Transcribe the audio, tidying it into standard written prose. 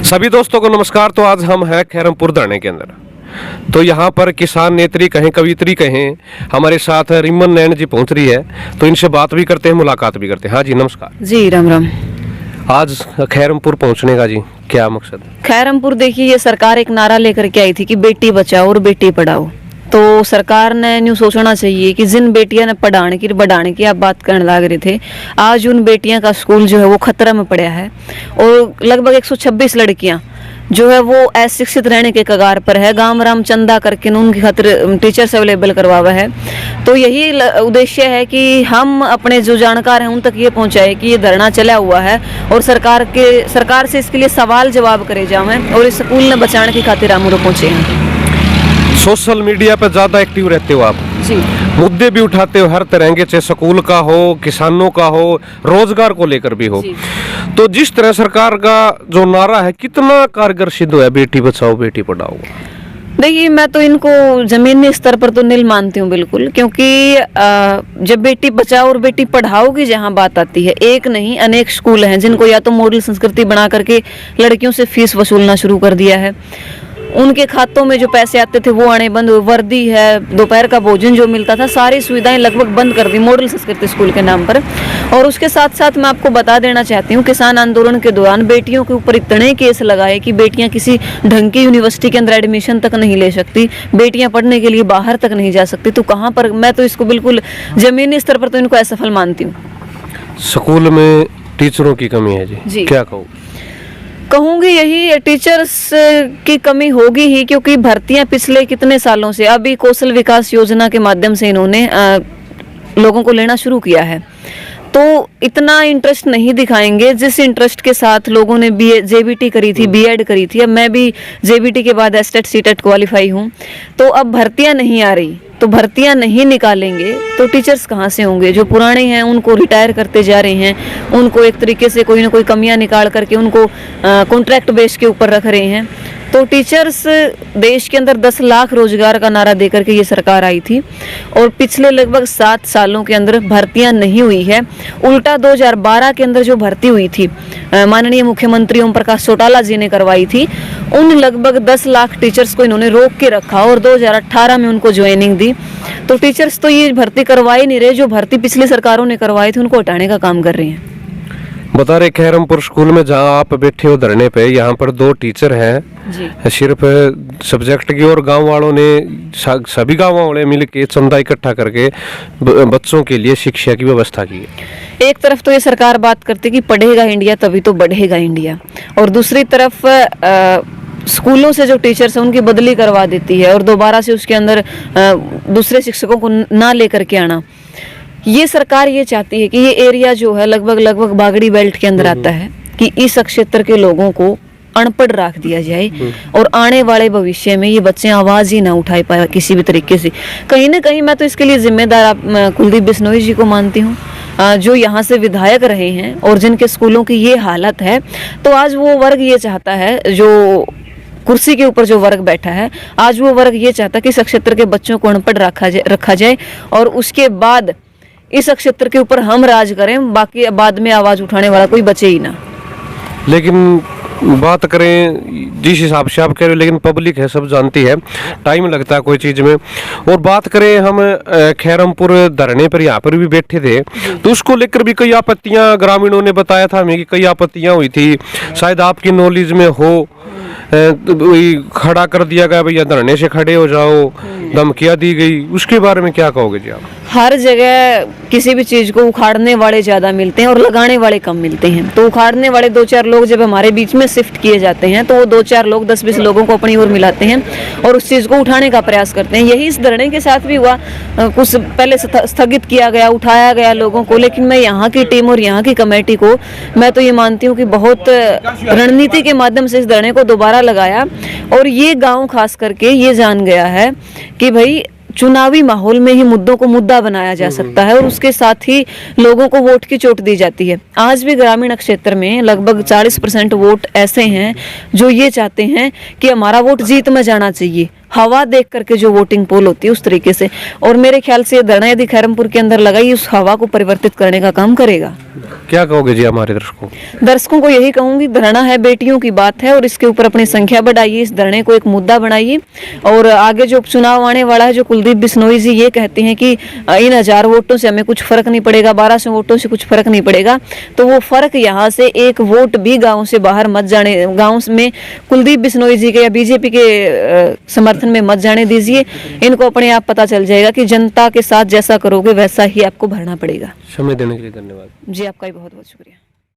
सभी दोस्तों को नमस्कार। तो आज हम हैं खैरमपुर धरने के अंदर। तो यहाँ पर किसान नेत्री कहें, कवित्री कहें, हमारे साथ रिमन नैन जी पहुँच रही है। तो इनसे बात भी करते हैं, मुलाकात भी करते हैं। हाँ जी नमस्कार जी, राम राम। आज खैरमपुर पहुँचने का जी क्या मकसद? खैरमपुर देखिए, ये सरकार एक नारा लेकर के आई थी कि बेटी बचाओ और बेटी पढ़ाओ। तो सरकार ने न्यू सोचना चाहिए कि जिन बेटियां ने पढ़ाने की बढ़ाने की आप बात करने लग रहे थे, आज उन बेटियां का स्कूल जो है वो खतरा में पड़ा है और लगभग 126 लड़कियां जो है वो अशिक्षित रहने के कगार पर है। गांव राम चंदा करके उनकी खातिर टीचर्स अवेलेबल करवावा है। तो यही उद्देश्य है कि हम अपने जो जानकार हैं उन तक ये पहुंचाए कि ये धरना चला हुआ है और सरकार से इसके लिए सवाल जवाब करे जाए और इस स्कूल ने बचाने की खातिर हम पहुंचे हैं। सोशल मीडिया पर ज़्यादा एक्टिव रहते हो आप जी, मुद्दे भी उठाते हो हर तरह के, चाहे स्कूल का हो, किसानों का हो, रोजगार को लेकर भी हो। तो जिस तरह सरकार का जो नारा है, कितना कारगर सिद्ध हुआ है बेटी बचाओ बेटी पढ़ाओ? देखिए, मैं तो इनको जमीनी स्तर पर तो नील मानती हूँ बिल्कुल, क्योंकि जब बेटी बचाओ और बेटी पढ़ाओ की जहाँ बात आती है, एक नहीं अनेक स्कूल हैं जिनको या तो मॉडल संस्कृति बना करके लड़कियों से फीस वसूलना शुरू कर दिया है। उनके खातों में जो पैसे आते थे वो आने बंद हुए। वर्दी है, दोपहर का भोजन जो मिलता था, सारी सुविधाएं लगभग बंद कर दी मॉडल संस्कृति स्कूल के नाम पर। और उसके साथ साथ मैं आपको बता देना चाहती हूँ, किसान आंदोलन के दौरान बेटियों के ऊपर इतने केस लगाए कि बेटियां किसी ढंग की यूनिवर्सिटी के अंदर एडमिशन तक नहीं ले सकती, बेटियां पढ़ने के लिए बाहर तक नहीं जा सकती। तो कहाँ पर, मैं तो इसको बिल्कुल जमीनी स्तर पर तो इनको असफल मानती हूँ। स्कूल में टीचरों की कमी है जी। क्या कहूँगी यही, टीचर्स की कमी होगी ही, क्योंकि भर्तियां पिछले कितने सालों से, अभी कौशल विकास योजना के माध्यम से इन्होंने लोगों को लेना शुरू किया है। तो इतना इंटरेस्ट नहीं दिखाएंगे जिस इंटरेस्ट के साथ लोगों ने जेबीटी करी थी, बीएड करी थी। अब मैं भी जेबीटी के बाद एसटेट सीटेट क्वालिफाई हूँ। तो अब भर्तियां नहीं आ रही, तो भर्तियां नहीं निकालेंगे तो टीचर्स कहाँ से होंगे? जो पुराने हैं उनको रिटायर करते जा रहे हैं, उनको एक तरीके से कोई ना कोई कमियां निकाल करके उनको कॉन्ट्रैक्ट बेस के ऊपर रख रहे हैं। तो टीचर्स देश के अंदर 10 लाख रोजगार का नारा देकर के ये सरकार आई थी और पिछले लगभग 7 सालों के अंदर भर्तियां नहीं हुई है। उल्टा 2012 के अंदर जो भर्ती हुई थी, माननीय मुख्यमंत्री ओम प्रकाश चौटाला जी ने करवाई थी, उन लगभग 10 लाख टीचर्स को इन्होंने रोक के रखा और 2018 में उनको ज्वाइनिंग दी। तो टीचर्स तो ये भर्ती करवाई नहीं रहे, जो भर्ती पिछली सरकारों ने करवाई थी उनको हटाने का काम कर रहे हैं। बता रहे खैरमपुर स्कूल में जहाँ आप बैठे हो धरने पे, यहाँ पर 2 टीचर हैं जी। सिर्फ सब्जेक्ट की, और गांव वालों ने सभी गांव वाले मिल के चंदा इकट्ठा करके बच्चों के लिए शिक्षा की व्यवस्था की है। एक तरफ तो ये सरकार बात करती कि पढ़ेगा इंडिया तभी तो बढ़ेगा इंडिया, और दूसरी तरफ स्कूलों से जो टीचर्स हैं उनकी बदली करवा देती है और दोबारा से उसके अंदर दूसरे शिक्षकों को ना लेकर के आना। ये सरकार ये चाहती है कि ये एरिया जो है लगभग बागड़ी बेल्ट के अंदर आता है, कि इस क्षेत्र के लोगों को अनपढ़ रख दिया जाए और आने वाले भविष्य में ये बच्चे आवाज ही ना उठाए पाए किसी भी तरीके से। कहीं ना कहीं मैं तो इसके लिए जिम्मेदार कुलदीप बिश्नोई जी को मानती हूँ, जो यहाँ से विधायक रहे हैं और जिनके स्कूलों की ये हालत है। तो आज वो वर्ग ये चाहता है, जो कुर्सी के ऊपर जो वर्ग बैठा है, आज वो वर्ग ये चाहता है कि इस क्षेत्र के बच्चों को अनपढ़ रखा जाए और उसके बाद इस क्षेत्र के ऊपर हम राज करें, बाकी बाद में आवाज उठाने वाला कोई बचे ही ना। लेकिन बात करें जिस हिसाब से आप कह रहे हो, लेकिन पब्लिक है, सब जानती है, टाइम लगता है कोई चीज़ में। और बात करें हम खैरमपुर धरने पर यहाँ पर भी बैठे थे, तो उसको लेकर भी कई आपत्तियाँ ग्रामीणों ने बताया था हमें कि कई आपत्तियाँ हुई थी। शायद आपकी नॉलेज में हो, खड़ा कर दिया गया, भैया धरने से खड़े हो जाओ, धमकियाँ दी गई, उसके बारे में क्या कहोगे जी आप? हर जगह किसी भी चीज को उखाड़ने वाले ज्यादा मिलते हैं और लगाने वाले कम मिलते हैं। तो उखाड़ने वाले 2-4 लोग जब हमारे बीच में शिफ्ट किए जाते हैं तो वो 2-4 लोग 10-20 लोगों को अपनी ओर मिलाते हैं और उस चीज को उठाने का प्रयास करते हैं। यही इस धरने के साथ भी हुआ। कुछ पहले स्थगित किया गया, उठाया गया लोगों को, लेकिन मैं यहाँ की टीम और यहाँ की कमेटी को, मैं तो ये मानती हूँ कि बहुत रणनीति के माध्यम से इस धरने को दोबारा लगाया और ये गाँव खास करके ये जान गया है कि भाई चुनावी माहौल में ही मुद्दों को मुद्दा बनाया जा सकता है और उसके साथ ही लोगों को वोट की चोट दी जाती है। आज भी ग्रामीण क्षेत्र में लगभग 40% वोट ऐसे हैं जो ये चाहते हैं कि हमारा वोट जीत में जाना चाहिए, हवा देख करके जो वोटिंग पोल होती है उस तरीके से। और मेरे ख्याल से ये धरना यदि खैरमपुर के अंदर लगाई उस हवा को परिवर्तित करने का काम करेगा। क्या कहोगे जी हमारे दर्शकों को यही कहूंगी, धरना है, बेटियों की बात है और इसके ऊपर अपनी संख्या बढ़ाइए, इस धरने को एक मुद्दा बनाइए। और आगे जो चुनाव आने वाला है, जो कुलदीप बिश्नोई जी ये कहते हैं कि इन 1000 वोटों से हमें कुछ फर्क नहीं पड़ेगा, 1200 वोटों से कुछ फर्क नहीं पड़ेगा, तो वो फर्क यहाँ से एक वोट भी गाँव से बाहर मत जाने, गाँव में कुलदीप बिश्नोई जी के या बीजेपी के समर्थन में मत जाने दीजिए। इनको अपने आप पता चल जाएगा कि जनता के साथ जैसा करोगे वैसा ही आपको भरना पड़ेगा। समय देने के लिए धन्यवाद जी, आपका भी बहुत बहुत शुक्रिया।